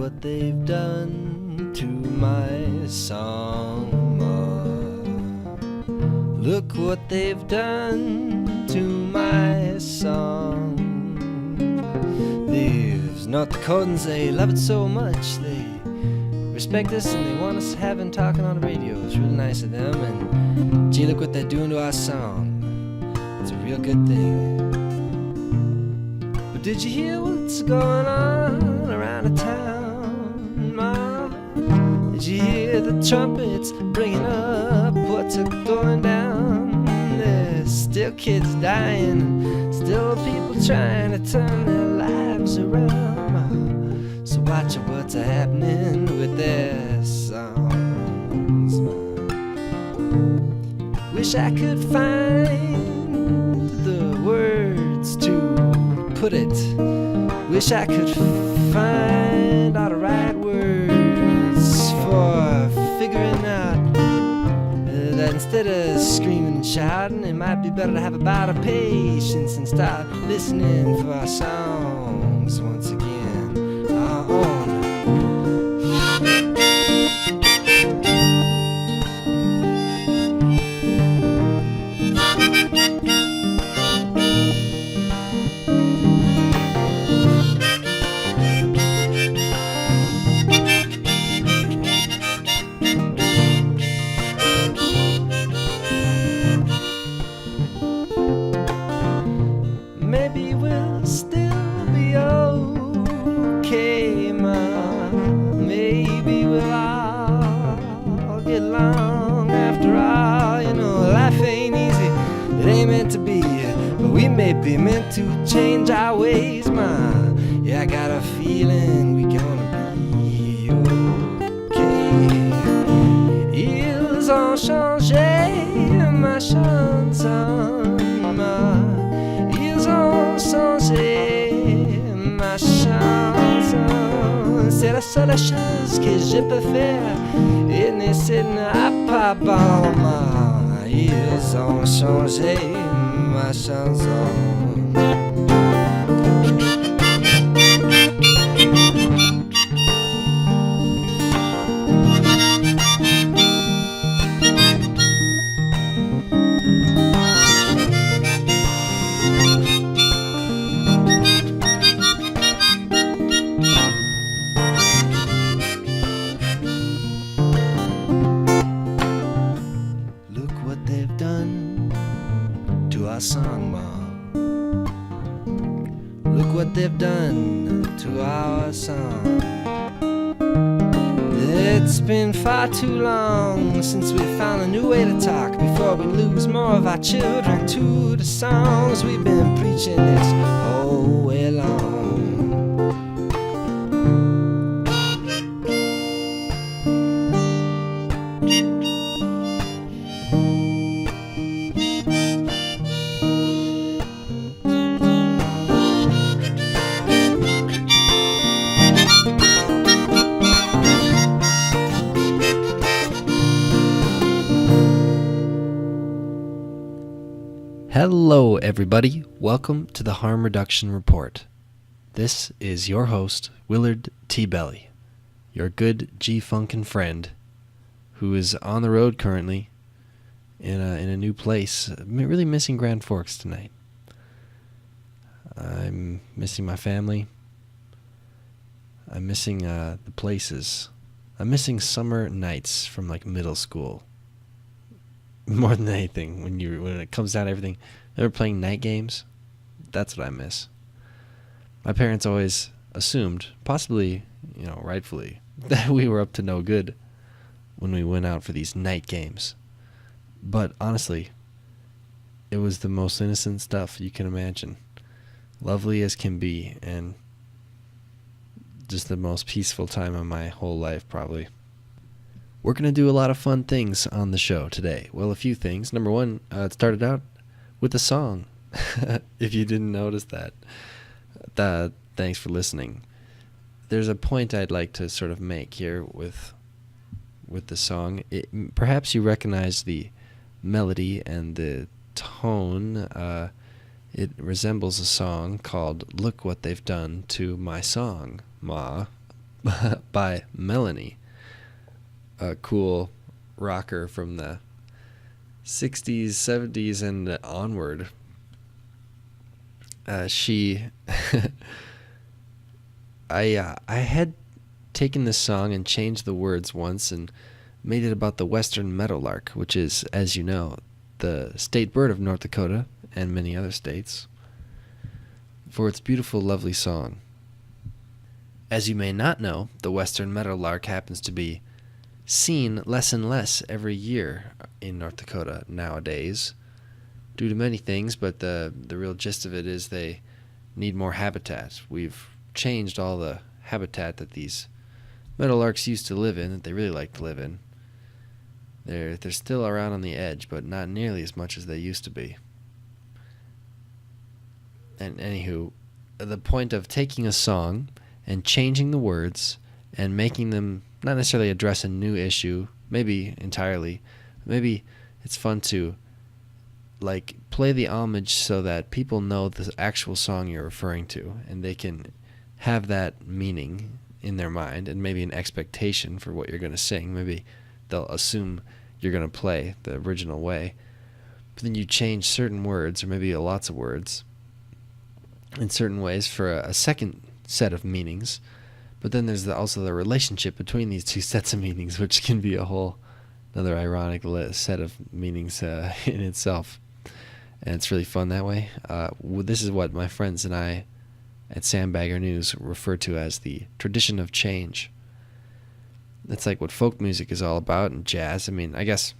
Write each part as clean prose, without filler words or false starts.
what they've done to my song, Ma. Look what they've done to my song. They've not the Dakotans, they love it so much. They respect us and they want us having talking on the radio. It's really nice of them. And gee, look what they're doing to our song. It's a real good thing. But did you hear what's going on around the town, Ma? Did you hear the trumpets bringing up what's going down? There's still kids dying, still people trying to turn their lives around, Ma. So watch what's happening with their songs, Ma. Wish I could find the words to put it. Wish I could find all the right words for figuring out that instead of screaming and shouting, it might be better to have a bout of patience and start listening for our songs once again. Our own. Maybe we'll still be okay, Ma. Maybe we'll all get along after all. You know, life ain't easy, it ain't meant to be, but we may be meant to change our ways, Ma. Yeah, I got a feeling we gonna be okay. Ils ont changé ma chanson, Ma. Ils ont changé ma chanson. C'est la seule chose que je peux faire. Et ce n'est pas bon, Ma. Ils ont changé ma chanson. Song, Ma. Look what they've done to our song. It's been far too long since we found a new way to talk before we lose more of our children to the songs we've been preaching this whole way long. Hello, everybody. Welcome to the Harm Reduction Report. This is your host, Willard TeaBelly, your good G-Funkin' friend, who is on the road currently in a new place. I'm really missing Grand Forks tonight. I'm missing my family. I'm missing the places. I'm missing summer nights from like middle school. More than anything, when it comes down to everything, they were playing night games. That's what I miss. My parents always assumed, possibly, rightfully, that we were up to no good when we went out for these night games. But honestly, it was the most innocent stuff you can imagine. Lovely as can be, and just the most peaceful time of my whole life, probably. We're going to do a lot of fun things on the show today. Well, a few things. Number one, it started out with a song, if you didn't notice that. Thanks for listening. There's a point I'd like to sort of make here with the song. Perhaps you recognize the melody and the tone. It resembles a song called Look What They've Done to My Song, Ma. by Melanie, a cool rocker from the 60s, 70s, and onward. She, I had taken this song and changed the words once and made it about the western meadowlark, which is, as you know, the state bird of North Dakota and many other states, for its beautiful, lovely song. As you may not know, the western meadowlark happens to be seen less and less every year in North Dakota nowadays, due to many things, but the real gist of it is they need more habitat. We've changed all the habitat that these meadowlarks used to live in, that they really like to live in. They're still around on the edge, but not nearly as much as they used to be. And anywho, the point of taking a song and changing the words and making them not necessarily address a new issue, maybe entirely, maybe it's fun to like play the homage so that people know the actual song you're referring to, and they can have that meaning in their mind and maybe an expectation for what you're going to sing. Maybe they'll assume you're going to play the original way, but then you change certain words, or maybe lots of words, in certain ways for a second set of meanings. But then there's also the relationship between these two sets of meanings, which can be a whole another ironic set of meanings in itself. And it's really fun that way. This is what my friends and I at Sandbagger News refer to as the tradition of change. That's like what folk music is all about, and jazz. I mean, I guess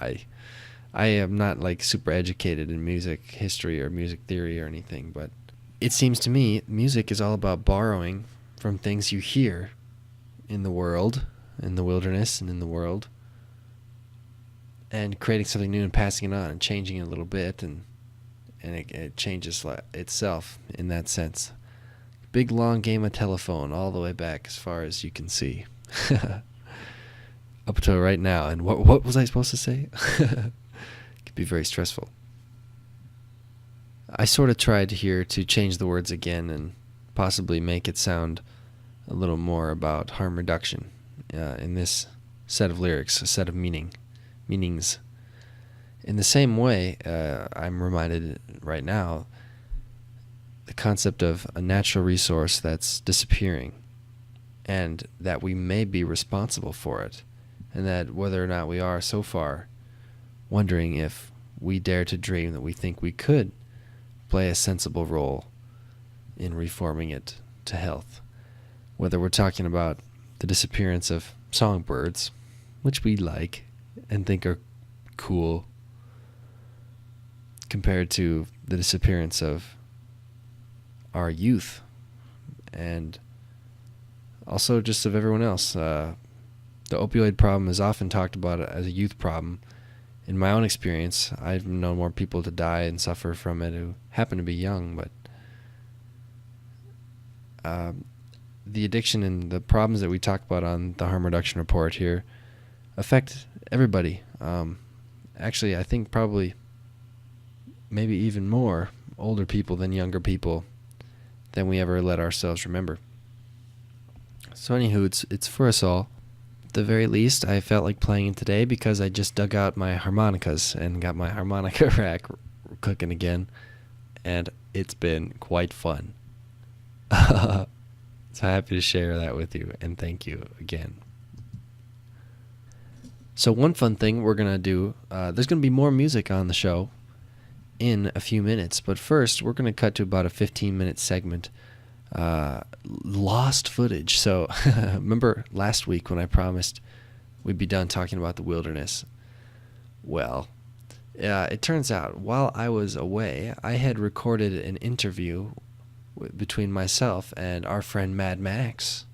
I am not like super educated in music history or music theory or anything, but it seems to me music is all about borrowing from things you hear in the world, in the wilderness, and in the world, and creating something new and passing it on and changing it a little bit, and it changes itself in that sense. Big long game of telephone all the way back as far as you can see. Up to right now. And what was I supposed to say? It could be very stressful. I sort of tried here to change the words again and possibly make it sound a little more about harm reduction in this set of lyrics, a set of meanings. In the same way, I'm reminded right now the concept of a natural resource that's disappearing, and that we may be responsible for it, and that whether or not we are so far, wondering if we dare to dream that we think we could play a sensible role in reforming it to health. Whether we're talking about the disappearance of songbirds, which we like and think are cool, compared to the disappearance of our youth, and also just of everyone else. The opioid problem is often talked about as a youth problem. In my own experience, I've known more people to die and suffer from it who happen to be young, but the addiction and the problems that we talk about on the harm reduction report here affect everybody. Actually, I think probably maybe even more older people than younger people than we ever let ourselves remember. So anywho, it's for us all. At the very least, I felt like playing it today because I just dug out my harmonicas and got my harmonica rack cooking again, and it's been quite fun. So happy to share that with you, and thank you again. So one fun thing we're going to do, there's going to be more music on the show in a few minutes, but first we're going to cut to about a 15-minute segment, lost footage. So remember last week when I promised we'd be done talking about the wilderness? Well, it turns out while I was away, I had recorded an interview between myself and our friend Mad Max,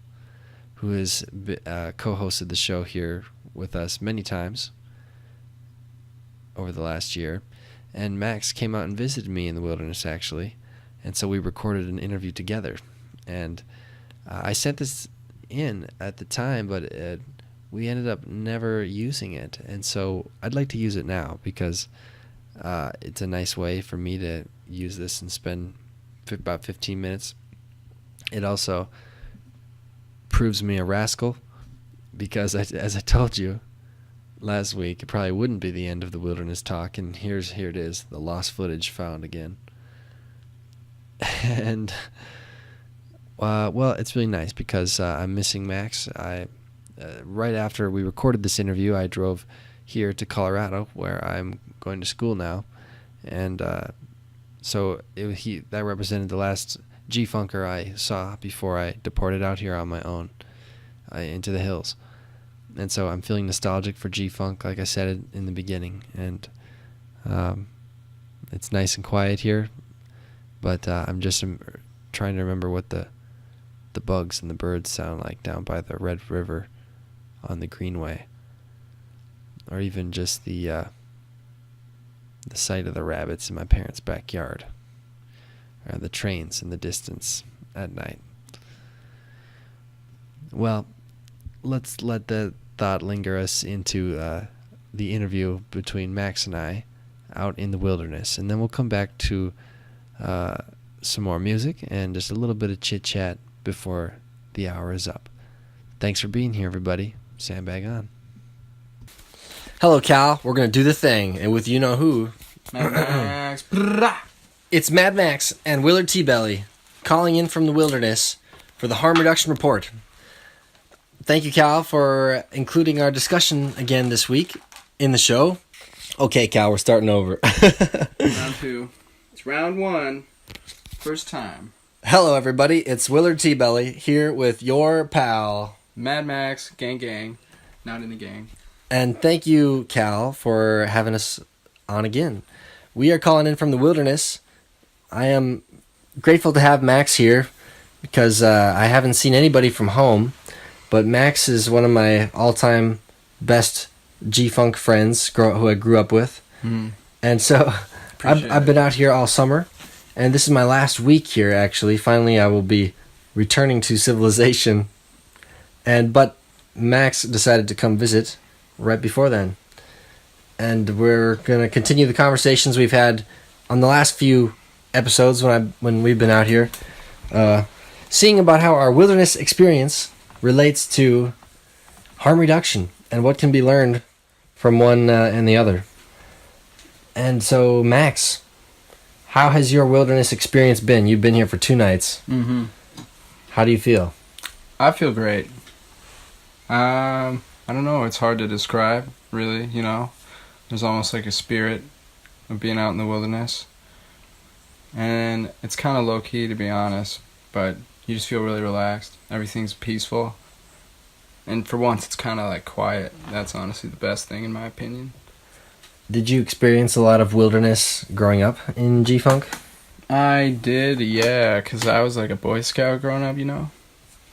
who has co-hosted the show here with us many times over the last year. And Max came out and visited me in the wilderness, actually, and so we recorded an interview together. And I sent this in at the time, but we ended up never using it, and so I'd like to use it now because it's a nice way for me to use this and spend about 15 minutes. It also proves me a rascal, because as I told you last week, it probably wouldn't be the end of the wilderness talk, and here it is, the lost footage found again. And well, it's really nice because I'm missing Max. Right after we recorded this interview, I drove here to Colorado, where I'm going to school now, and so that represented the last G-Funker I saw before I deported out here on my own into the hills. And so I'm feeling nostalgic for G-Funk, like I said in the beginning, and it's nice and quiet here, but I'm just trying to remember what the bugs and the birds sound like down by the Red River on the Greenway, or even just the sight of the rabbits in my parents' backyard, or the trains in the distance at night. Well, let's let the thought linger us into the interview between Max and I out in the wilderness, and then we'll come back to some more music and just a little bit of chit-chat before the hour is up. Thanks for being here, everybody. Sandbag on. Hello, Cal. We're going to do the thing, and with you-know-who. Mad Max. It's Mad Max and Willard TeaBelly calling in from the wilderness for the Harm Reduction Report. Thank you, Cal, for including our discussion again this week in the show. Okay, Cal, we're starting over. Round 2. It's round 1. First time. Hello, everybody. It's Willard TeaBelly here with your pal, Mad Max, gang. Not in the gang. And thank you, Cal, for having us on again. We are calling in from the wilderness. I am grateful to have Max here because I haven't seen anybody from home, but Max is one of my all-time best G-Funk friends who I grew up with. And so I've been out here all summer, and this is my last week here, actually. Finally, I will be returning to civilization. But Max decided to come visit right before then. And we're going to continue the conversations we've had on the last few episodes when we've been out here, seeing about how our wilderness experience relates to harm reduction and what can be learned from one and the other. And so, Max, how has your wilderness experience been? You've been here for 2 nights. Mm-hmm. How do you feel? I feel great. I don't know. It's hard to describe, really, you know. There's almost like a spirit of being out in the wilderness. And it's kind of low-key, to be honest, but you just feel really relaxed. Everything's peaceful. And for once, it's kind of like quiet. That's honestly the best thing, in my opinion. Did you experience a lot of wilderness growing up in G-Funk? I did, yeah, because I was like a Boy Scout growing up, you know.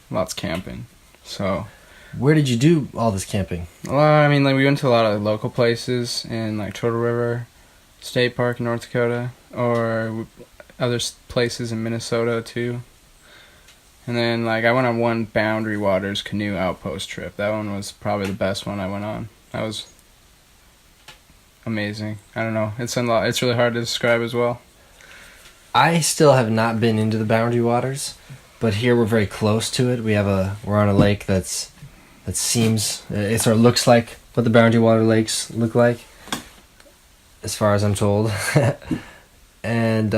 Lots camping, so... Where did you do all this camping? Well, I mean, like, we went to a lot of local places in, like, Turtle River State Park in North Dakota, or other places in Minnesota, too. And then, like, I went on one Boundary Waters canoe outpost trip. That one was probably the best one I went on. That was amazing. I don't know. It's really hard to describe as well. I still have not been into the Boundary Waters, but here we're very close to it. We're on a lake that looks like what the Boundary Water lakes look like, as far as I'm told. And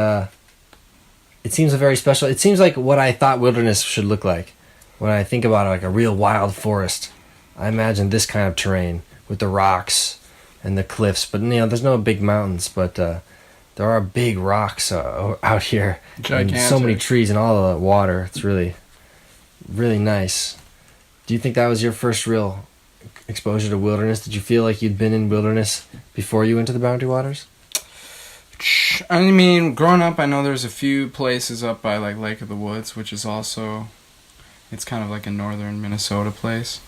it seems it seems like what I thought wilderness should look like. When I think about it, like a real wild forest, I imagine this kind of terrain with the rocks and the cliffs. But, you know, there's no big mountains, but there are big rocks out here. Gigantic. And so many trees and all the water. It's really, really nice. Do you think that was your first real exposure to wilderness? Did you feel like you'd been in wilderness before you went to the Boundary Waters? I mean, growing up, I know there's a few places up by, like, Lake of the Woods, which is also, it's kind of like a northern Minnesota place.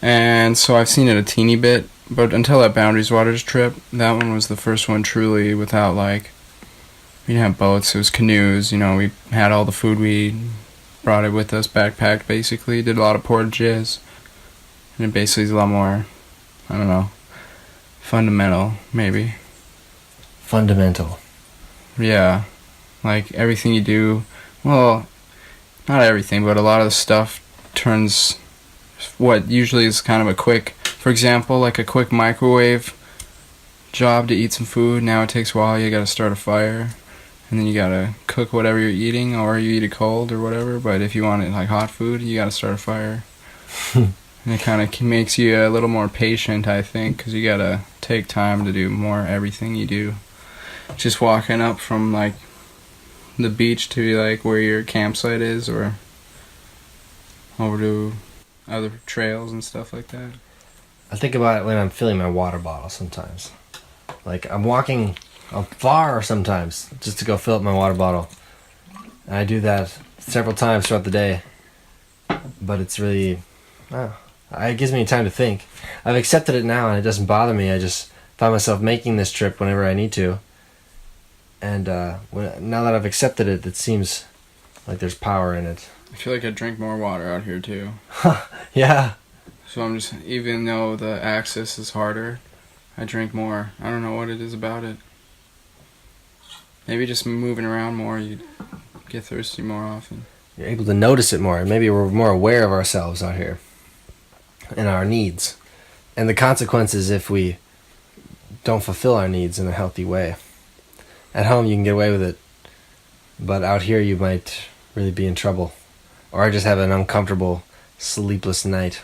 And so I've seen it a teeny bit, but until that Boundaries Waters trip, that one was the first one truly without, like, we didn't have boats, it was canoes, you know, we had all the food we brought it with us, backpacked, basically, did a lot of portages, and it basically is a lot more, I don't know, fundamental, maybe. Fundamental. Yeah, like everything you do, well, not everything, but a lot of the stuff turns what usually is kind of a quick, for example, like a quick microwave job to eat some food. Now it takes a while. You got to start a fire, and then you got to cook whatever you're eating, or you eat it cold or whatever. But if you want it like hot food, you got to start a fire. And it kind of makes you a little more patient, I think, because you got to take time to do more everything you do. Just walking up from like the beach to like where your campsite is, or over to other trails and stuff like that. I think about it when I'm filling my water bottle sometimes. Like, I'm walking far sometimes just to go fill up my water bottle. And I do that several times throughout the day. But it's really... it gives me time to think. I've accepted it now and it doesn't bother me. I just find myself making this trip whenever I need to. And now that I've accepted it, it seems like there's power in it. I feel like I drink more water out here too. Yeah. So I'm just, even though the access is harder, I drink more. I don't know what it is about it. Maybe just moving around more, you get thirsty more often. You're able to notice it more. Maybe we're more aware of ourselves out here and our needs and the consequences if we don't fulfill our needs in a healthy way. At home you can get away with it, but out here you might really be in trouble, or just have an uncomfortable, sleepless night.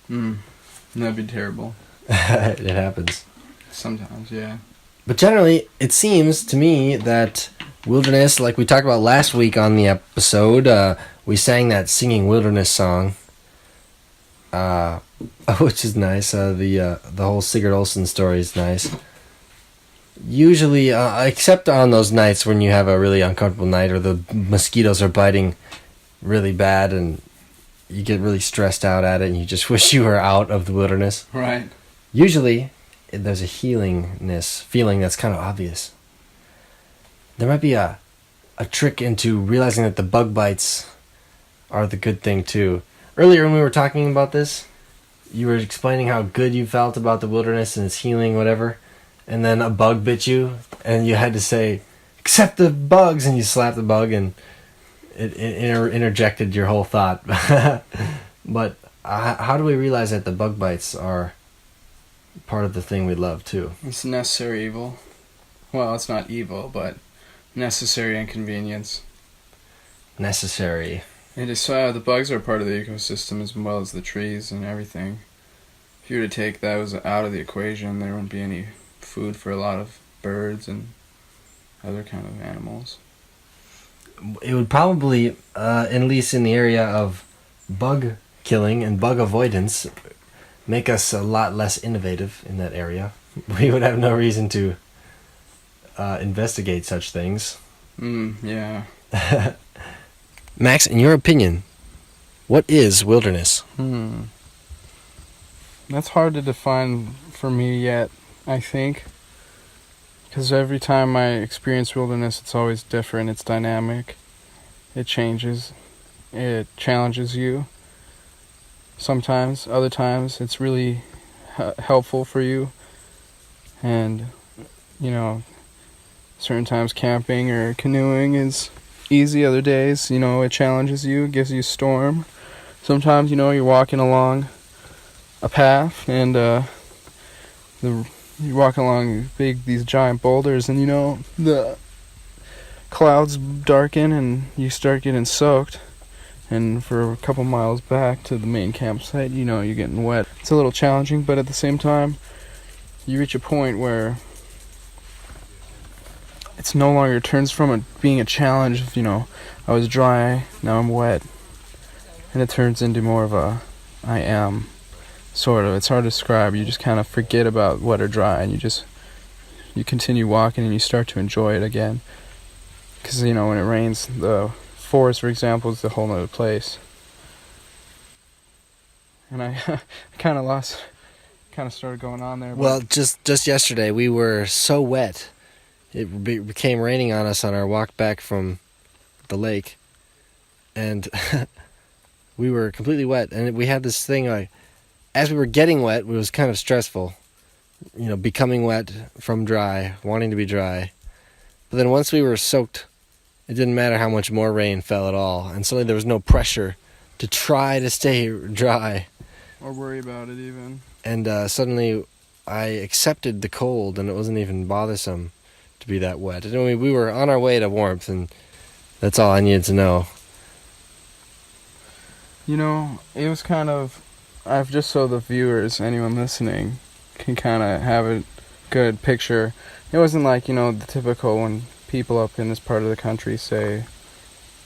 That'd be terrible. It happens. Sometimes, yeah. But generally, it seems to me that wilderness, like we talked about last week on the episode, we sang that Singing Wilderness song, which is nice. The whole Sigurd Olsen story is nice. Usually, except on those nights when you have a really uncomfortable night or the mosquitoes are biting really bad and you get really stressed out at it and you just wish you were out of the wilderness. Right. Usually, there's a healingness feeling that's kind of obvious. There might be a trick into realizing that the bug bites are the good thing too. Earlier when we were talking about this, you were explaining how good you felt about the wilderness and its healing, whatever, and then a bug bit you and you had to say, accept the bugs, and you slapped the bug and it interjected your whole thought. But how do we realize that the bug bites are part of the thing we love too? It's necessary evil. Well, it's not evil, but necessary inconvenience. Necessary. It is. The bugs are part of the ecosystem as well as the trees and everything. If you were to take those out of the equation, there wouldn't be any food for a lot of birds and other kind of animals. It would probably, at least in the area of bug killing and bug avoidance, make us a lot less innovative in that area. We would have no reason to investigate such things. Yeah. Max, in your opinion, what is wilderness? That's hard to define for me yet, I think. Because every time I experience wilderness, it's always different. It's dynamic. It changes. It challenges you. Sometimes, other times, it's really helpful for you. And, certain times camping or canoeing is easy. Other days, it challenges you, gives you a storm. Sometimes, you're walking along a path and you're walking along these giant boulders and the clouds darken and you start getting soaked, and for a couple miles back to the main campsite you're getting wet. It's a little challenging, but at the same time you reach a point where it's no longer, it turns from being a challenge of I was dry, now I'm wet, and it turns into more of a I am. Sort of. It's hard to describe. You just kind of forget about wet or dry, and you continue walking, and you start to enjoy it again. Because, when it rains, the forest, for example, is a whole other place. And I kind of started going on there. Well, just yesterday, we were so wet. It became raining on us on our walk back from the lake. And we were completely wet. And we had this thing like, as we were getting wet, it was kind of stressful, becoming wet from dry, wanting to be dry. But then once we were soaked, it didn't matter how much more rain fell at all. And suddenly there was no pressure to try to stay dry. Or worry about it even. And suddenly I accepted the cold, and it wasn't even bothersome to be that wet. And we were on our way to warmth, and that's all I needed to know. You know, it was kind of... I've just so the viewers, anyone listening, can kind of have a good picture. It wasn't like, you know, the typical when people up in this part of the country say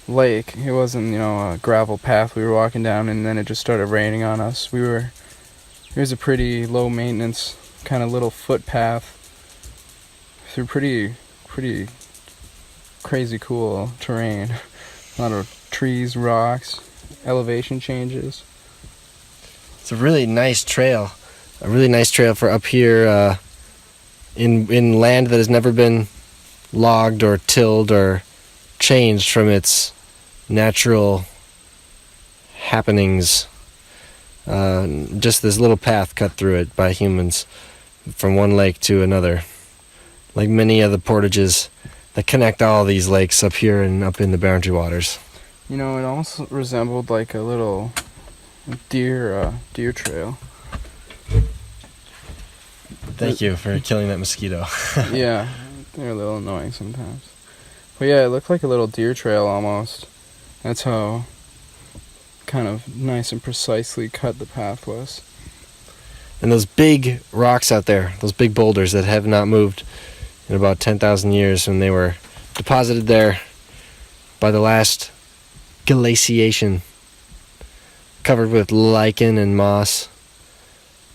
lake. It wasn't, you know, a gravel path we were walking down and then it just started raining on us. It was a pretty low maintenance kind of little footpath through pretty crazy cool terrain. A lot of trees, rocks, elevation changes. It's a really nice trail. A really nice trail for up here in land that has never been logged or tilled or changed from its natural happenings. Just this little path cut through it by humans from one lake to another. Like many of the portages that connect all these lakes up here and up in the boundary waters. You know, it almost resembled like a little deer trail. Thank you for killing that mosquito. Yeah, they're a little annoying sometimes. But yeah, it looked like a little deer trail almost. That's how kind of nice and precisely cut the path was. And those big rocks out there, those big boulders that have not moved in about 10,000 years when they were deposited there by the last glaciation, covered with lichen and moss,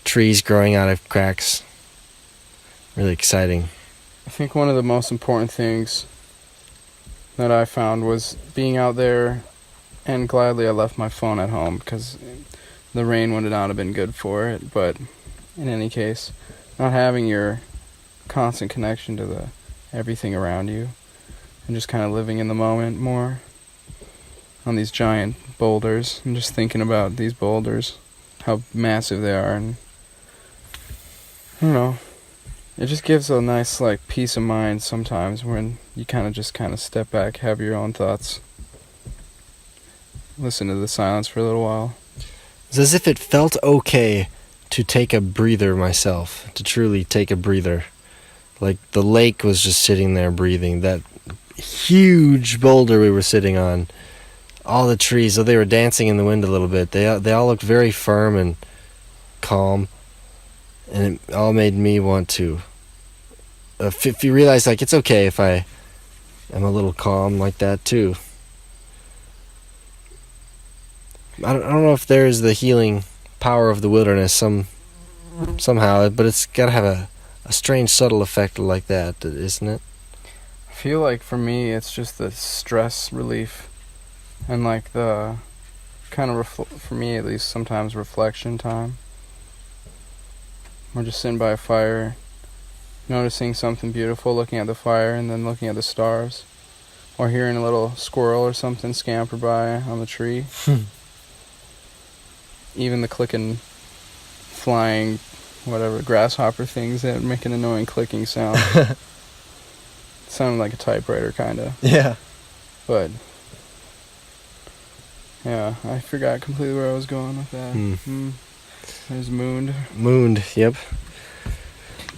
trees growing out of cracks. Really exciting. I think one of the most important things that I found was being out there, and gladly I left my phone at home because the rain would not have been good for it, but in any case, not having your constant connection to the everything around you and just kind of living in the moment more on these giant boulders and just thinking about these boulders, how massive they are, and I don't know. It just gives a nice, like, peace of mind sometimes when you kind of step back, have your own thoughts, listen to the silence for a little while. It's as if it felt okay to take a breather myself, to truly take a breather. Like the lake was just sitting there breathing. That huge boulder we were sitting on, all the trees, though they were dancing in the wind a little bit, they all looked very firm and calm. And it all made me want to... if you realize, like, it's okay if I am a little calm like that, too. I don't know if there's the healing power of the wilderness somehow, but it's got to have a strange, subtle effect like that, isn't it? I feel like, for me, it's just the stress relief and, like, the kind of, for me at least, sometimes reflection time. Or just sitting by a fire, noticing something beautiful, looking at the fire, and then looking at the stars. Or hearing a little squirrel or something scamper by on the tree. Even the clicking, flying, whatever, grasshopper things that make an annoying clicking sound. It sounded like a typewriter, kind of. Yeah. But, yeah, I forgot completely where I was going with that. There's Mooned, yep.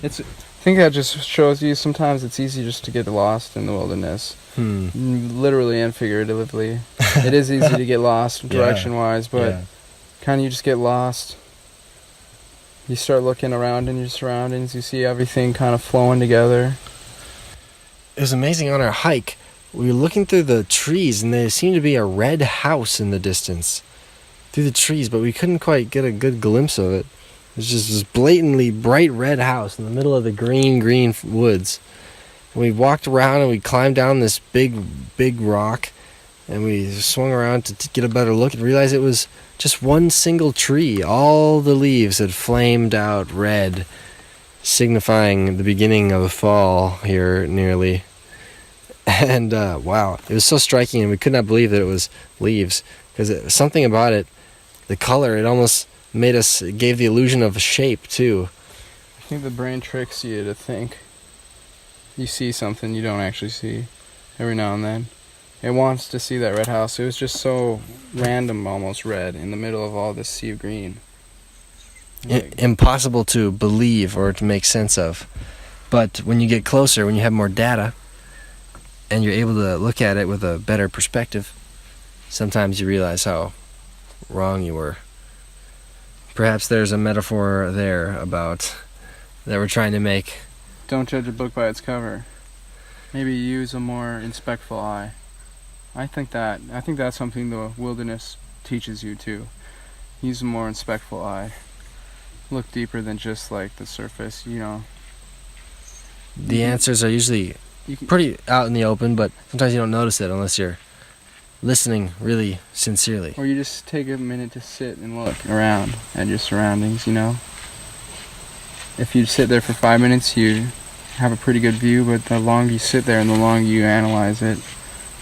I think that just shows you sometimes it's easy just to get lost in the wilderness. Literally and figuratively. It is easy to get lost direction-wise, but kind of you just get lost. You start looking around in your surroundings, you see everything kind of flowing together. It was amazing on our hike. We were looking through the trees, and there seemed to be a red house in the distance. Through the trees, but we couldn't quite get a good glimpse of it. It was just this blatantly bright red house in the middle of the green woods. And we walked around and we climbed down this big rock, and we swung around to get a better look and realized it was just one single tree. All the leaves had flamed out red, signifying the beginning of the fall here nearly. And wow, it was so striking, and we could not believe that it was leaves, because something about it, the color, it almost gave the illusion of a shape, too. I think the brain tricks you to think you see something you don't actually see every now and then. It wants to see that red house. It was just so random, almost red, in the middle of all this sea of green. Impossible to believe or to make sense of. But when you get closer, when you have more data, and you're able to look at it with a better perspective, sometimes you realize how wrong you were. Perhaps there's a metaphor there about that we're trying to make. Don't judge a book by its cover. Maybe use a more inspectful eye. I think that's something the wilderness teaches you too. Use a more inspectful eye. Look deeper than just like the surface, you know. The answers are usually pretty out in the open, but sometimes you don't notice it unless you're listening really sincerely. Or you just take a minute to sit and look around at your surroundings, you know. If you sit there for 5 minutes, you have a pretty good view, but the longer you sit there and the longer you analyze it,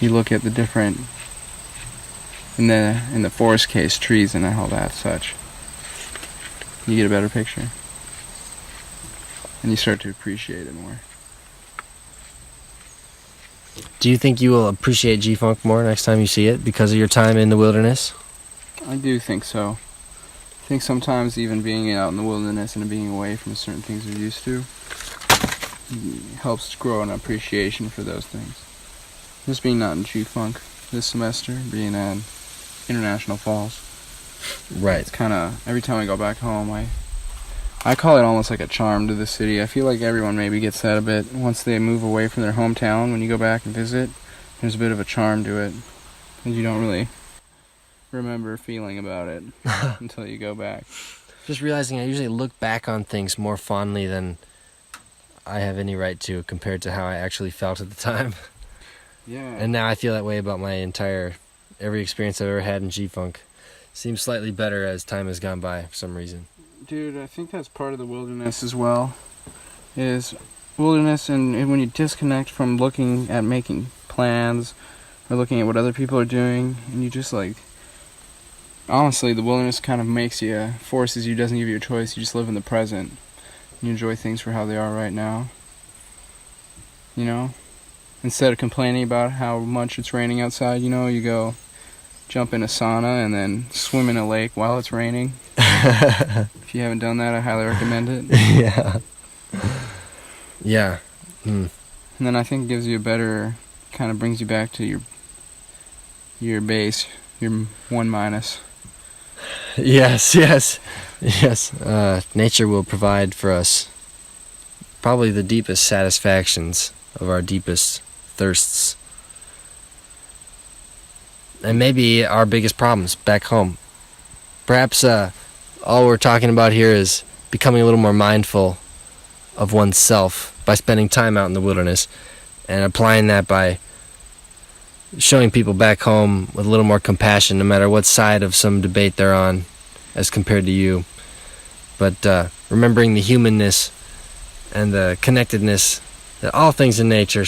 you look at the different, in the forest case, trees and all that such, you get a better picture. And you start to appreciate it more. Do you think you will appreciate G-Funk more next time you see it because of your time in the wilderness? I do think so. I think sometimes even being out in the wilderness and being away from certain things we're used to helps grow an appreciation for those things. Just being not in G-Funk this semester, being in International Falls. Right. It's kind of, every time I go back home, I call it almost like a charm to the city. I feel like everyone maybe gets that a bit. Once they move away from their hometown, when you go back and visit, there's a bit of a charm to it. And you don't really remember feeling about it until you go back. Just realizing I usually look back on things more fondly than I have any right to compared to how I actually felt at the time. Yeah. And now I feel that way about my every experience I've ever had in G-Funk. Seems slightly better as time has gone by for some reason. Dude, I think that's part of the wilderness as well. Is wilderness, and when you disconnect from looking at making plans or looking at what other people are doing, and you just like, honestly, the wilderness kind of forces you, doesn't give you a choice. You just live in the present. You enjoy things for how they are right now. You know? Instead of complaining about how much it's raining outside, you know, you go jump in a sauna and then swim in a lake while it's raining. If you haven't done that, I highly recommend it. Yeah. Yeah. And then I think it gives you a better, kind of brings you back to your base, your 1-. Yes. Nature will provide for us probably the deepest satisfactions of our deepest thirsts. And maybe our biggest problems back home. Perhaps all we're talking about here is becoming a little more mindful of oneself by spending time out in the wilderness and applying that by showing people back home with a little more compassion no matter what side of some debate they're on as compared to you. But remembering the humanness and the connectedness that all things in nature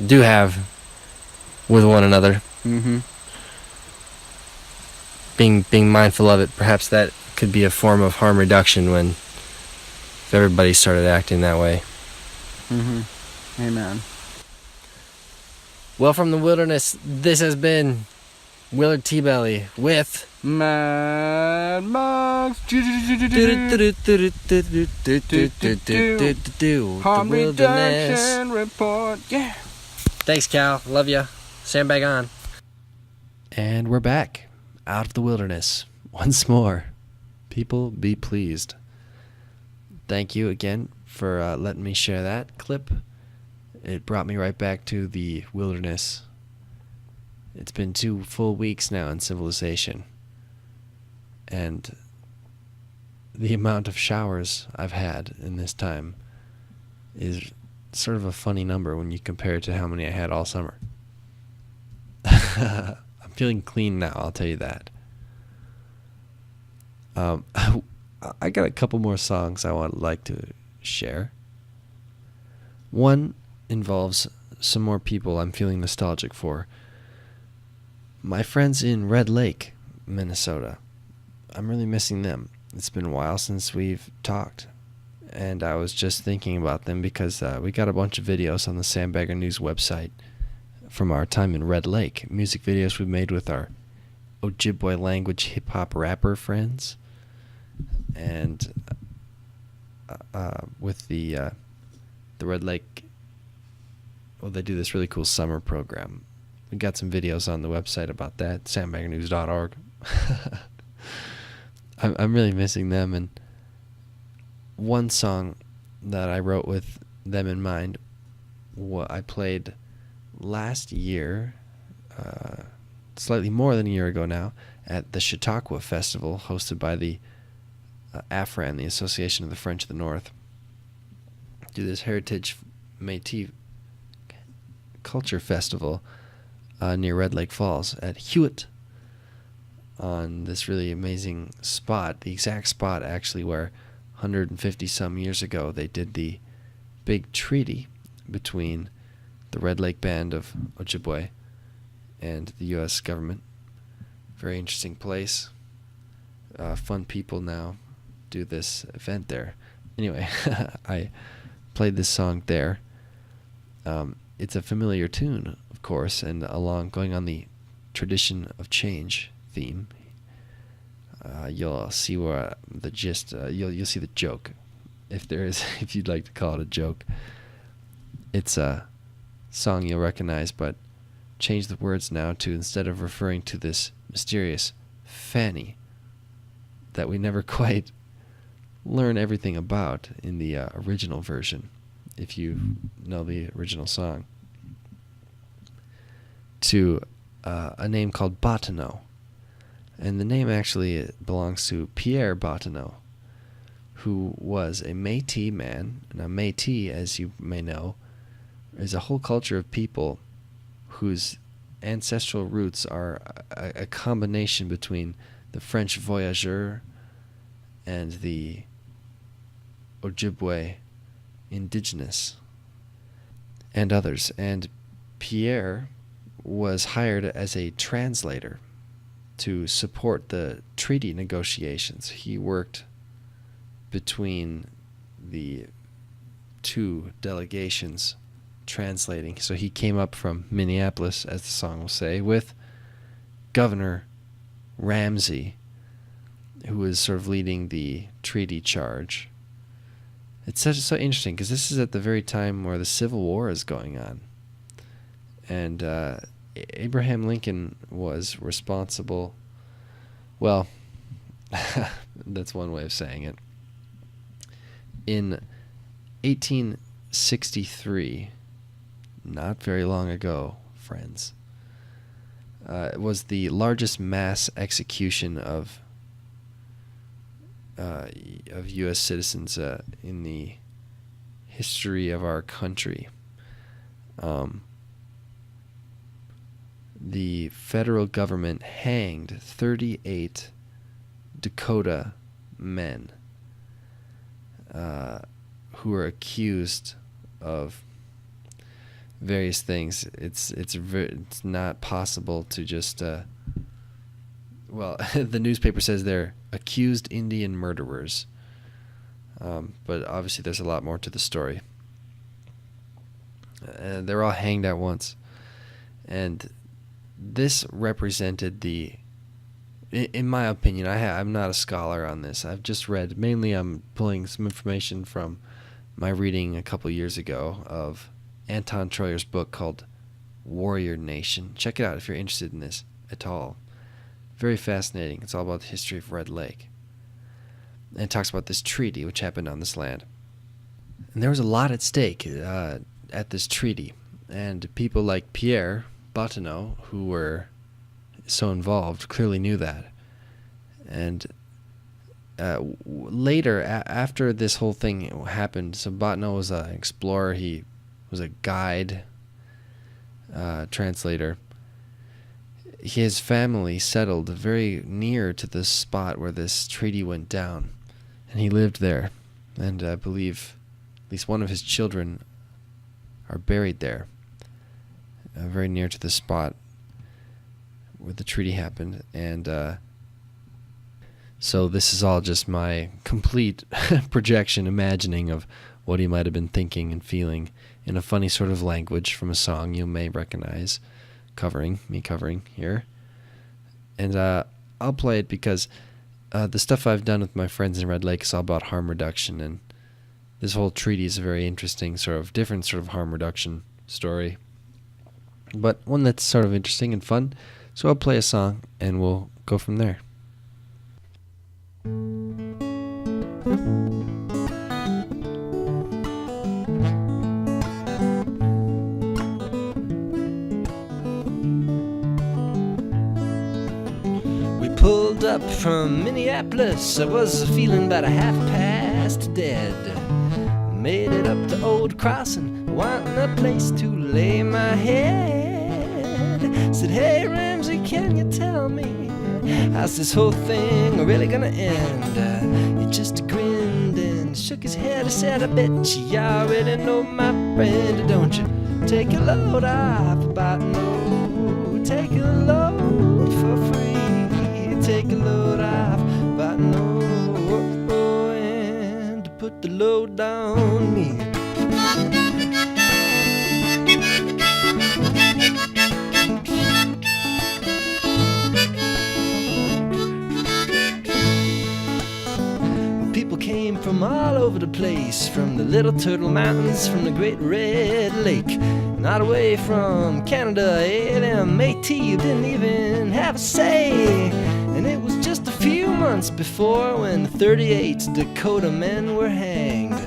do have with one another. Mm-hmm. Being mindful of it, perhaps that could be a form of harm reduction if everybody started acting that way. Mm-hmm. Amen. Well, from the wilderness, this has been Willard TeaBelly with Mad Mugs. Harm reduction report. Yeah. Thanks, Cal. Love ya. Sandbag on. And we're back out of the wilderness once more. People be pleased. Thank you again for letting me share that clip. It brought me right back to the wilderness. It's been 2 full weeks now in civilization. And the amount of showers I've had in this time is sort of a funny number when you compare it to how many I had all summer. I'm feeling clean now, I'll tell you that. I got a couple more songs I would like to share. One involves some more people I'm feeling nostalgic for. My friends in Red Lake, Minnesota. I'm really missing them. It's been a while since we've talked. And I was just thinking about them because we got a bunch of videos on the Sandbagger News website from our time in Red Lake, music videos we made with our Ojibwe language hip-hop rapper friends, and with the Red Lake, well, they do this really cool summer program. We got some videos on the website about that, sandbaggernews.org. I'm really missing them, and one song that I wrote with them in mind, what I played last year, slightly more than a year ago now, at the Chautauqua Festival hosted by the AFRAN, the Association of the French of the North. Do this Heritage Métis Culture Festival near Red Lake Falls at Hewitt, on this really amazing spot, the exact spot actually where 150 some years ago they did the big treaty between the Red Lake Band of Ojibwe and the U.S. government. Very interesting place. Fun people now do this event there. Anyway, I played this song there. It's a familiar tune, of course, and going on the tradition of change theme. You'll see where the gist. You'll see the joke, if there is, if you'd like to call it a joke. It's a song you'll recognize, but change the words now to, instead of referring to this mysterious Fanny that we never quite learn everything about in the original version, if you know the original song, to a name called Bottineau. And the name actually belongs to Pierre Bottineau, who was a Métis man. Now, Métis, as you may know, is a whole culture of people whose ancestral roots are a combination between the French voyageur and the Ojibwe indigenous and others. And Pierre was hired as a translator to support the treaty negotiations. He worked between the two delegations translating. So he came up from Minneapolis, as the song will say, with Governor Ramsey, who was sort of leading the treaty charge. It's so interesting because this is at the very time where the Civil War is going on. And Abraham Lincoln was responsible. Well, that's one way of saying it. In 1863, not very long ago, friends, it was the largest mass execution of U.S. citizens in the history of our country. The federal government hanged 38 Dakota men who were accused of various things. It's not possible to just well, the newspaper says they're accused Indian murderers, but obviously there's a lot more to the story. They're all hanged at once, and this represented in my opinion, I'm not a scholar on this. I've just read, mainly I'm pulling some information from my reading a couple years ago of Anton Troyer's book called Warrior Nation. Check it out if you're interested in this at all. Very fascinating. It's all about the history of Red Lake. And it talks about this treaty which happened on this land. And there was a lot at stake at this treaty. And people like Pierre Bottineau, who were so involved, clearly knew that. And later, after this whole thing happened, so Bottineau was an explorer. He was a guide, translator. His family settled very near to the spot where this treaty went down, and he lived there. And I believe at least one of his children are buried there, very near to the spot where the treaty happened. And so this is all just my complete projection, imagining of what he might have been thinking and feeling in a funny sort of language from a song you may recognize, covering here. And I'll play it because the stuff I've done with my friends in Red Lake is all about harm reduction, and this whole treaty is a very interesting different sort of harm reduction story, but one that's sort of interesting and fun. So I'll play a song and we'll go from there. We pulled up from Minneapolis. I was feeling about a half past dead. Made it up to Old Crossing, wanting a place to lay my head. Said, hey Ramsey, can you tell me, how's this whole thing really gonna end? He just grinned and shook his head. I said, I bet you already know, my friend. Don't you take a load off about no, take a load for free. Take a load off about no, and put the load on me. People came from all over the place, from the Little Turtle Mountains, from the Great Red Lake, not away from Canada. LMAT didn't even have a say. And it was just a few months before when the 38 Dakota men were hanged.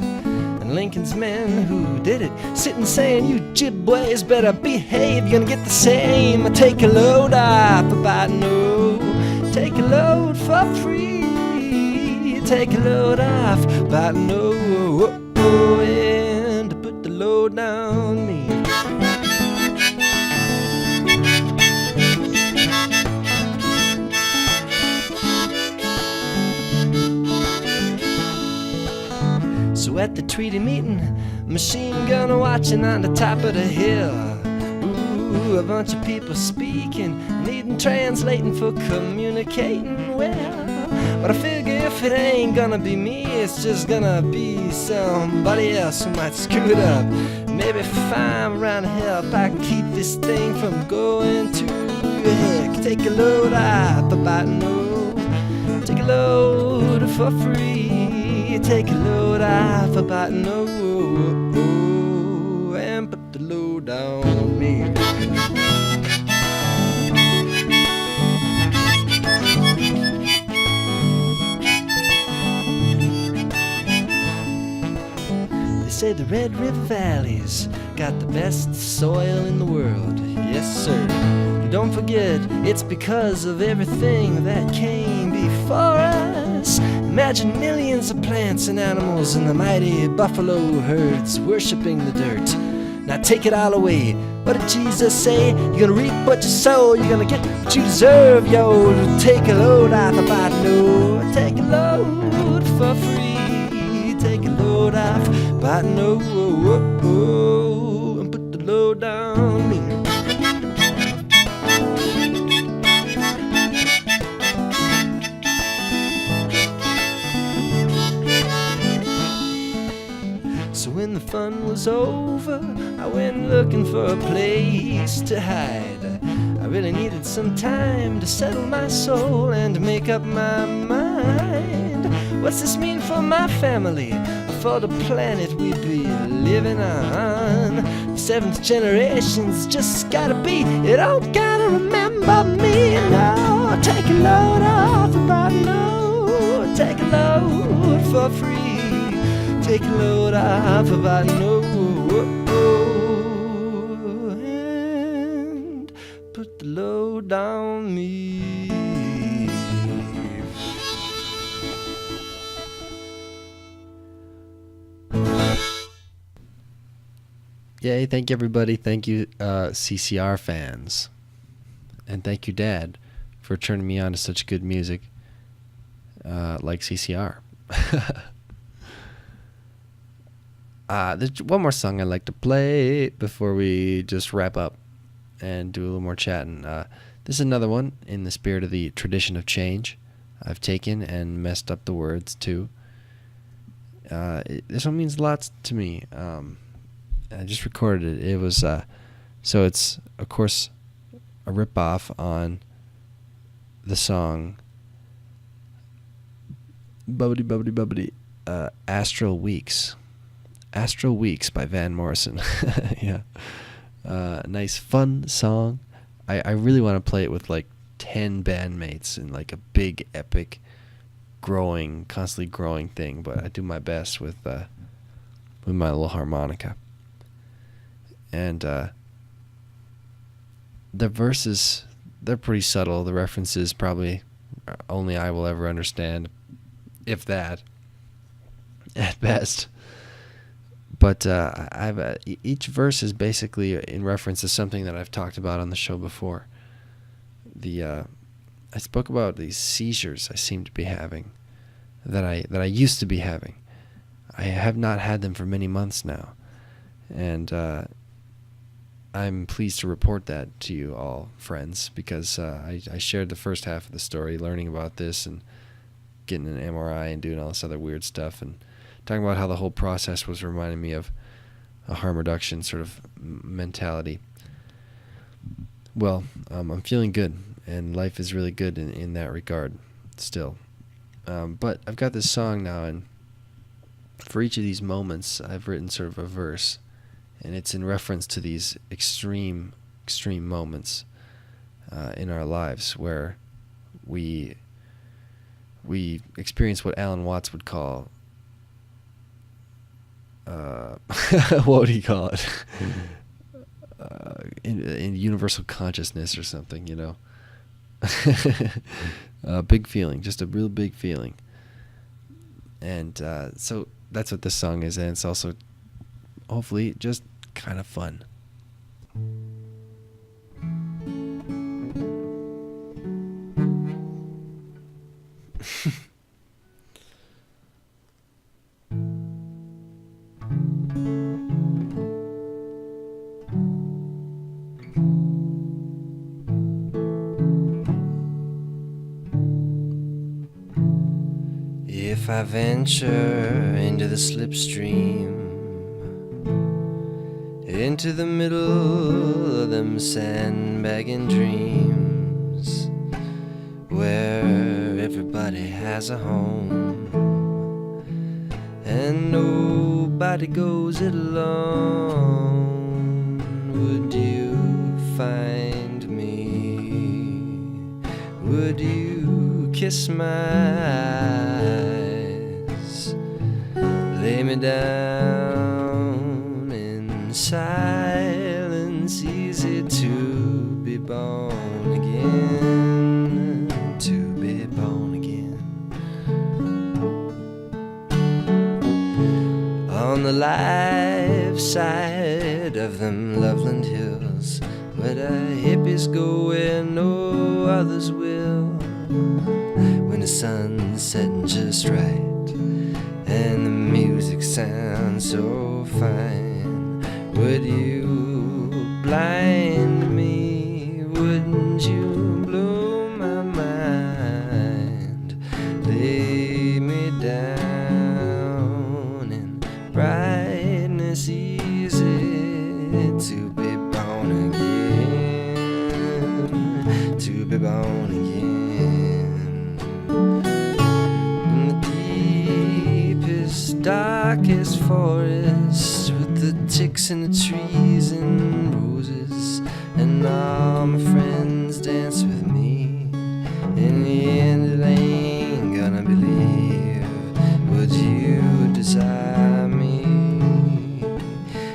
And Lincoln's men who did it sitting saying, you jibways better behave, you're gonna get the same. I take a load off about no, take a load for free. Take a load off about no, and put the load on me. So at the treaty meeting, machine gun watching on the top of the hill. Ooh, a bunch of people speaking, needing translating for communicating well. But I figure if it ain't gonna be me, it's just gonna be somebody else who might screw it up. Maybe if I'm around to help, I can keep this thing from going to heck. Take a load off about no, take a load for free. Take a load off about no, and put the load on me. Say the Red River Valley's got the best soil in the world. Yes, sir. But don't forget, it's because of everything that came before us. Imagine millions of plants and animals and the mighty buffalo herds worshiping the dirt. Now take it all away. What did Jesus say? You're gonna reap what you sow. You're gonna get what you deserve, yo. Take a load off about no. Take a load for free. Take a load off about no, and put the load on me. So when the fun was over, I went looking for a place to hide. I really needed some time to settle my soul and make up my mind. What's this mean for my family, for the planet we be living on? The seventh generation's just gotta be, it don't gotta remember me. No, take a load off about no, take a load for free. Take a load off about no, and put the load on me. Yay, thank you everybody. Thank you CCR fans. And thank you Dad for turning me on to such good music like CCR. There's one more song I'd like to play before we just wrap up and do a little more chatting. This is another one in the spirit of the tradition of change. I've taken and messed up the words too. This one means lots to me. I just recorded it. It was so it's of course a rip-off on the song Bubbity Bubbity Bubbity Astral Weeks. Astral Weeks by Van Morrison. Yeah. Nice fun song. I really want to play it with like 10 bandmates in like a big epic constantly growing thing, but I do my best with my little harmonica. And the verses, they're pretty subtle. The references probably only I will ever understand, if that, at best. But each verse is basically in reference to something that I've talked about on the show before. I spoke about these seizures I seem to be having, that I used to be having. I have not had them for many months now, and I'm pleased to report that to you all, friends, because I shared the first half of the story, learning about this and getting an MRI and doing all this other weird stuff, and talking about how the whole process was reminding me of a harm reduction sort of mentality. Well, I'm feeling good, and life is really good in that regard still. But I've got this song now, and for each of these moments, I've written sort of a verse, and it's in reference to these extreme moments in our lives where we experience what Alan Watts would call what would he call it? In universal consciousness or something, you know. A big feeling, just a real big feeling. And so that's what this song is, and it's also hopefully just kind of fun. If I venture into the slipstream, into the middle of them sandbagging dreams, where everybody has a home and nobody goes it alone, would you find me? Would you kiss my eyes, lay me down in silence, easy to be born again, to be born again. On the life side of them Loveland Hills, where the hippies go where no others will, when the sun's setting just right and the music sounds so fine, would you blind me? Wouldn't you blow my mind? Lay me down in brightness, easy to be born again, to be born again. Darkest forest with the ticks and the trees and roses, and all my friends dance with me. In the end, I ain't gonna believe. Would you desire me?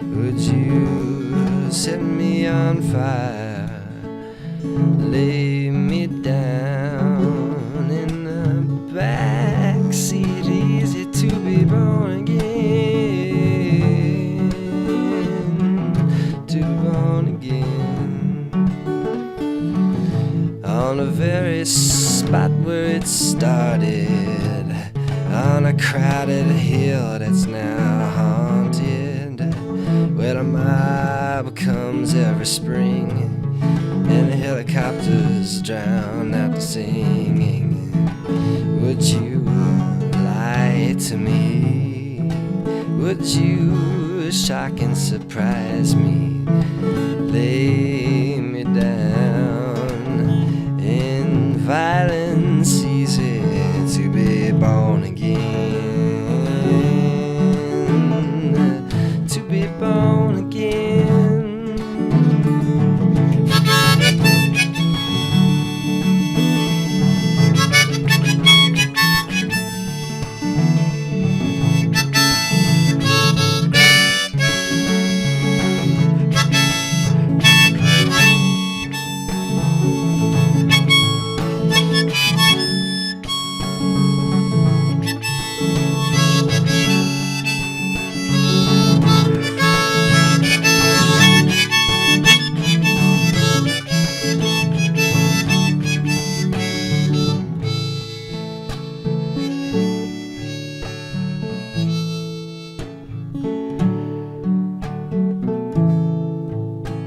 Would you set me on fire? Lay me down in the backseat, easy to be born again, to be born again. On the very spot where it started, on a crowded hill that's now haunted, where the mob comes every spring and the helicopters drown out the singing. Would you lie to me? Would you shock and surprise me? Lay me down in violence, easy to be born again, to be born again.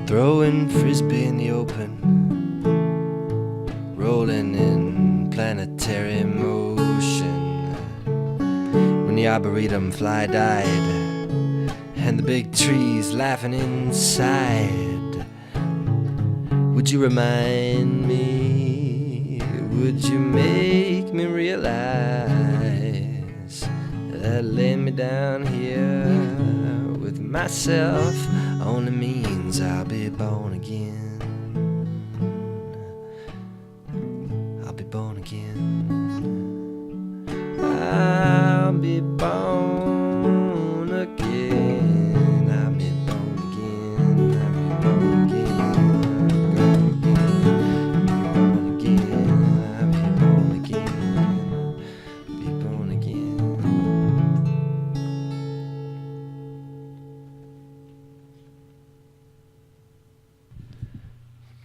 Throwing frisbee in the open, rolling in planetary motion. When the arboretum fly died, and the big trees laughing inside. Would you remind me? Would you make me realize that laying me down here with myself only means I'll be born again. I'll be born again. I'll be born again. I'll be born again. I'll be born again. I'll be born again. I'll be born again.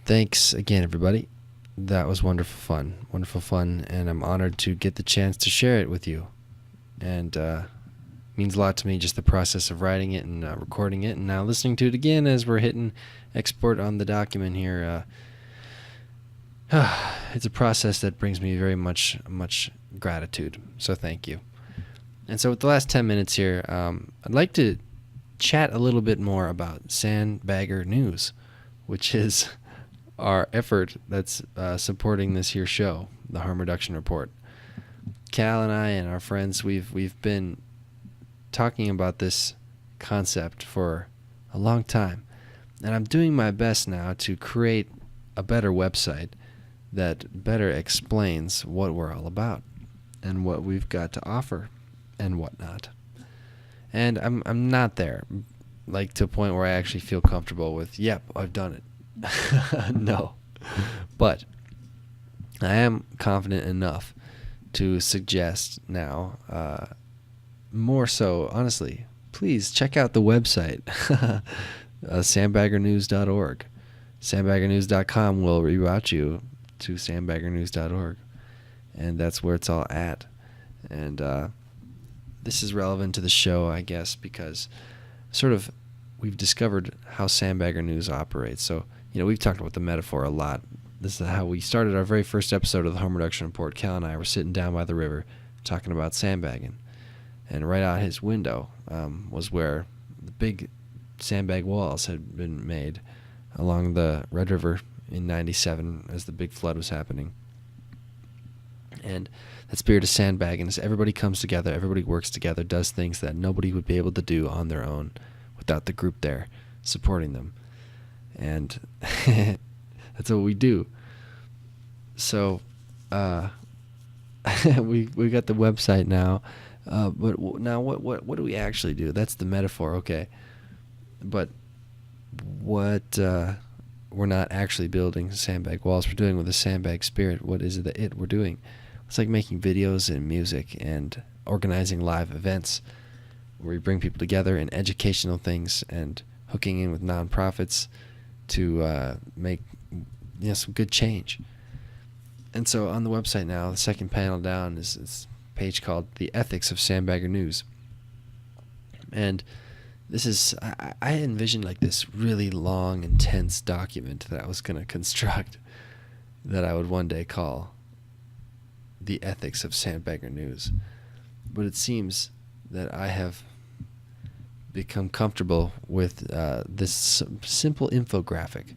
Thanks again, everybody. That was wonderful fun, and I'm honored to get the chance to share it with you. And means a lot to me, just the process of writing it and recording it, and now listening to it again as we're hitting export on the document here. It's a process that brings me very much gratitude, so thank you. And so with the last 10 minutes here, I'd like to chat a little bit more about Sandbagger News, which is our effort that's supporting this here show, the Harm Reduction Report. Cal and I and our friends, we've been talking about this concept for a long time, and I'm doing my best now to create a better website that better explains what we're all about and what we've got to offer and whatnot. And I'm not there, like to a point where I actually feel comfortable with, yep, I've done it. No, but I am confident enough to suggest now, more so, honestly, please check out the website, sandbaggernews.org. Sandbaggernews.com will reroute you to sandbaggernews.org, and that's where it's all at. And this is relevant to the show, I guess, because sort of we've discovered how Sandbagger News operates. So, we've talked about the metaphor a lot. This is how we started our very first episode of the Harm Reduction Report. Cal and I were sitting down by the river talking about sandbagging. And right out his window was where the big sandbag walls had been made along the Red River in 97 as the big flood was happening. And that spirit of sandbagging is everybody comes together, everybody works together, does things that nobody would be able to do on their own without the group there supporting them. And that's what we do. So we got the website now, but now what do we actually do? That's the metaphor, okay. But what we're not actually building sandbag walls. We're doing with the sandbag spirit. What is it we're doing? It's like making videos and music and organizing live events where we bring people together in educational things and hooking in with nonprofits to make some good change. And so on the website now, the second panel down is this page called The Ethics of Sandbagger News. And this is, I envisioned like this really long, intense document that I was going to construct that I would one day call The Ethics of Sandbagger News. But it seems that I have become comfortable with this simple infographic.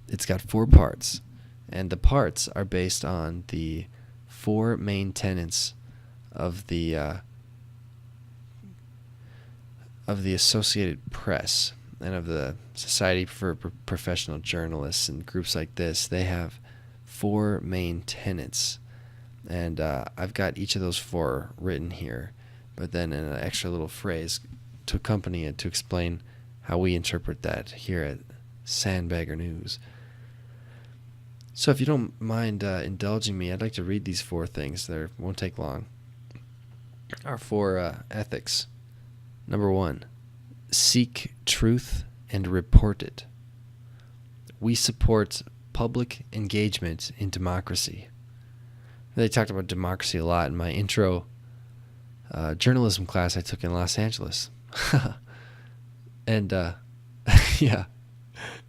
It's got 4 parts, and the parts are based on the 4 main tenets of the Associated Press and of the Society for Professional Journalists and groups like this. They have 4 main tenets, and I've got each of those 4 written here, but then in an extra little phrase to accompany it to explain how we interpret that here at Sandbagger News. So if you don't mind indulging me, I'd like to read these 4 things. They won't take long. Our 4 ethics. Number 1, seek truth and report it. We support public engagement in democracy. They talked about democracy a lot in my intro journalism class I took in Los Angeles. And, yeah,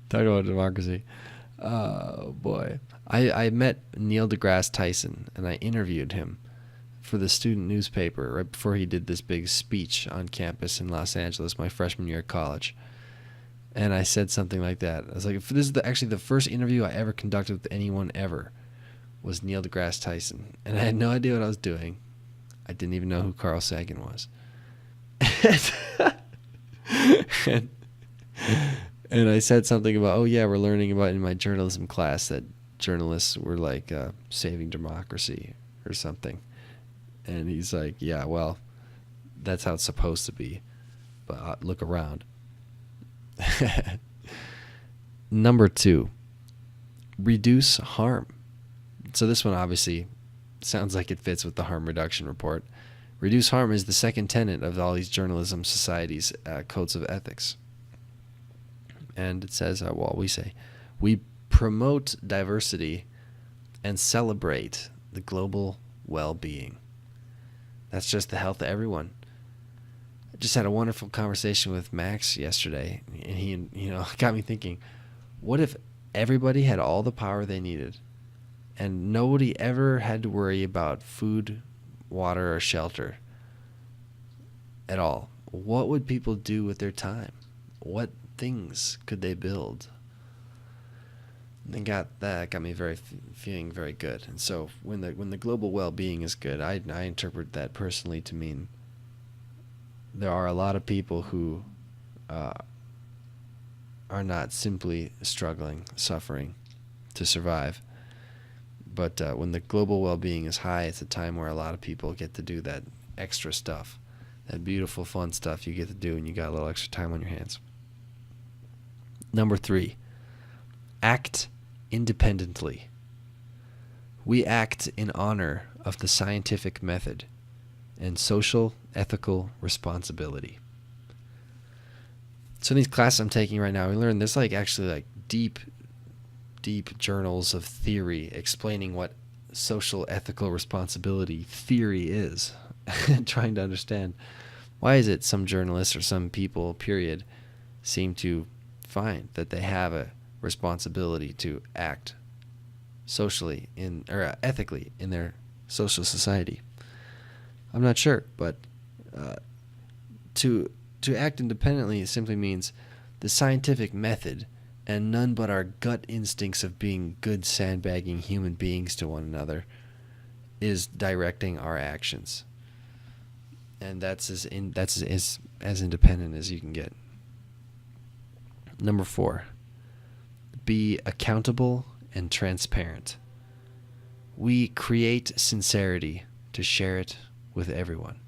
talking about democracy. Oh, boy. I met Neil deGrasse Tyson, and I interviewed him for the student newspaper right before he did this big speech on campus in Los Angeles my freshman year of college. And I said something like that. I was like, this is actually the first interview I ever conducted with anyone ever was Neil deGrasse Tyson. And I had no idea what I was doing. I didn't even know who Carl Sagan was. And I said something about, oh yeah, we're learning about in my journalism class that journalists were like saving democracy or something. And he's like, yeah, well, that's how it's supposed to be. But look around. Number 2, reduce harm. So this one obviously sounds like it fits with the harm reduction report. Reduce harm is the second tenet of all these journalism societies' codes of ethics. And it says, we say, we promote diversity and celebrate the global well-being. That's just the health of everyone. I just had a wonderful conversation with Max yesterday, and he, got me thinking, what if everybody had all the power they needed, and nobody ever had to worry about food, water, or shelter at all? What would people do with their time? What things could they build? And that got me feeling very good. And so when the global well-being is good, I interpret that personally to mean there are a lot of people who are not simply struggling, suffering to survive. But when the global well-being is high, it's a time where a lot of people get to do that extra stuff, that beautiful, fun stuff you get to do when you got a little extra time on your hands. Number 3, act independently. We act in honor of the scientific method and social ethical responsibility. So in these classes I'm taking right now, we learn there's actually deep journals of theory explaining what social ethical responsibility theory is, and trying to understand why is it some journalists or some people, period, seem to find that they have a responsibility to act socially or ethically in their social society. I'm not sure, but to act independently simply means the scientific method and none but our gut instincts of being good sandbagging human beings to one another is directing our actions, and that's as independent as you can get. Number 4, be accountable and transparent. We create sincerity to share it with everyone.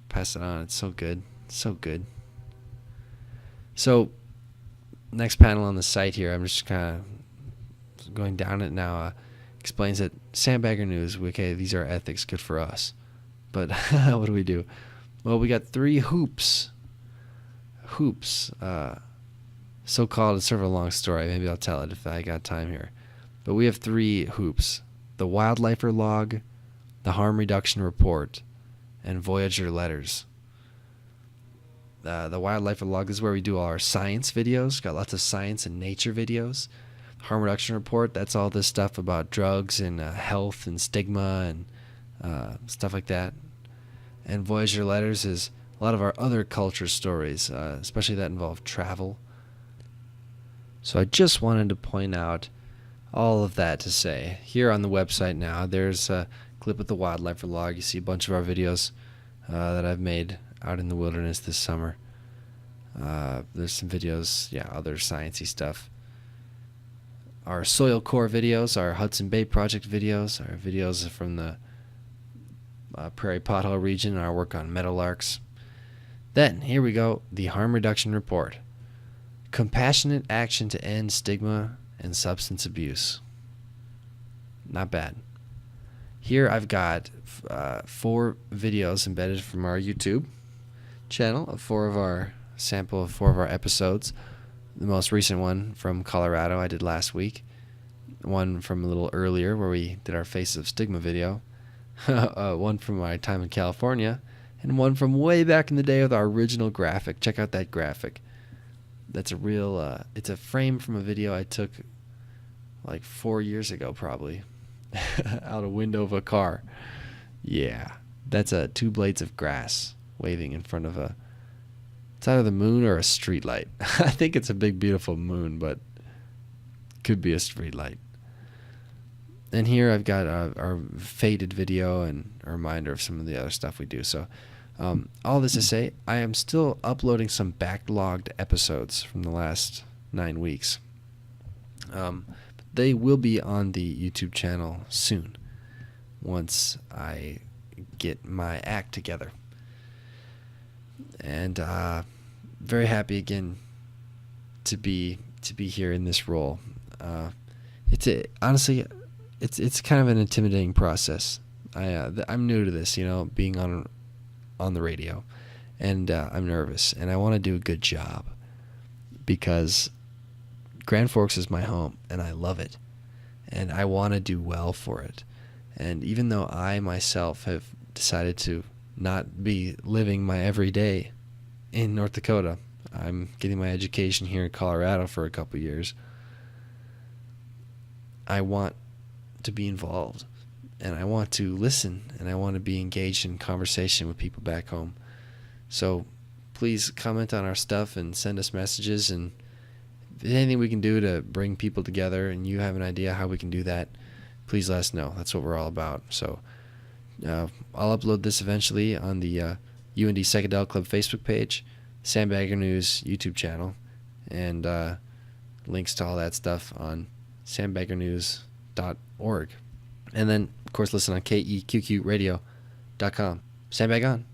Pass it on. It's so good. So good. So, next panel on the site here, I'm just kind of going down it now, explains that Sandbagger News, okay, these are ethics, good for us. But what do we do? Well, we got 3 hoops. So-called, it's sort of a long story. Maybe I'll tell it if I got time here. But we have 3 hoops. The Wildlifer Log, the Harm Reduction Report, and Voyager Letters. The Wildlifer Log is where we do all our science videos. Got lots of science and nature videos. Harm Reduction Report, that's all this stuff about drugs and health and stigma and stuff like that. And Voyager Letters is a lot of our other culture stories, especially that involve travel. So I just wanted to point out all of that to say, here on the website now, there's a clip of the wildlife log. You see a bunch of our videos that I've made out in the wilderness this summer. There's some videos, other sciencey stuff. Our soil core videos, our Hudson Bay Project videos, our videos from the Prairie Pothole region, our work on meadowlarks. Then, here we go, the Harm Reduction Report. Compassionate action to end stigma and substance abuse. Not bad. Here I've got 4 videos embedded from our YouTube channel, sample of 4 of our episodes. The most recent one from Colorado I did last week. One from a little earlier where we did our Faces of Stigma video. One from my time in California. And one from way back in the day with our original graphic. Check out that graphic. That's a real, it's a frame from a video I took like 4 years ago probably. Out a window of a car. Yeah. That's 2 blades of grass waving in front of it's either the moon or a street light. I think it's a big beautiful moon, but could be a street light. And here I've got our faded video and a reminder of some of the other stuff we do. So all this to say, I am still uploading some backlogged episodes from the last 9 weeks. They will be on the YouTube channel soon, once I get my act together. And very happy again to be here in this role. Honestly, it's kind of an intimidating process. I'm new to this, being on the radio, and I'm nervous, and I want to do a good job because Grand Forks is my home, and I love it, and I want to do well for it. And even though I myself have decided to not be living my everyday in North Dakota, I'm getting my education here in Colorado for a couple years, I want to be involved, and I want to listen, and I want to be engaged in conversation with people back home. So please comment on our stuff and send us messages, and if there's anything we can do to bring people together and you have an idea how we can do that, please let us know. That's what we're all about. So I'll upload this eventually on the UND Psychedelic Club Facebook page, Sandbagger News YouTube channel, and links to all that stuff on sandbaggernews.org. And then, of course, listen on KEQQradio.com. Sandbag on.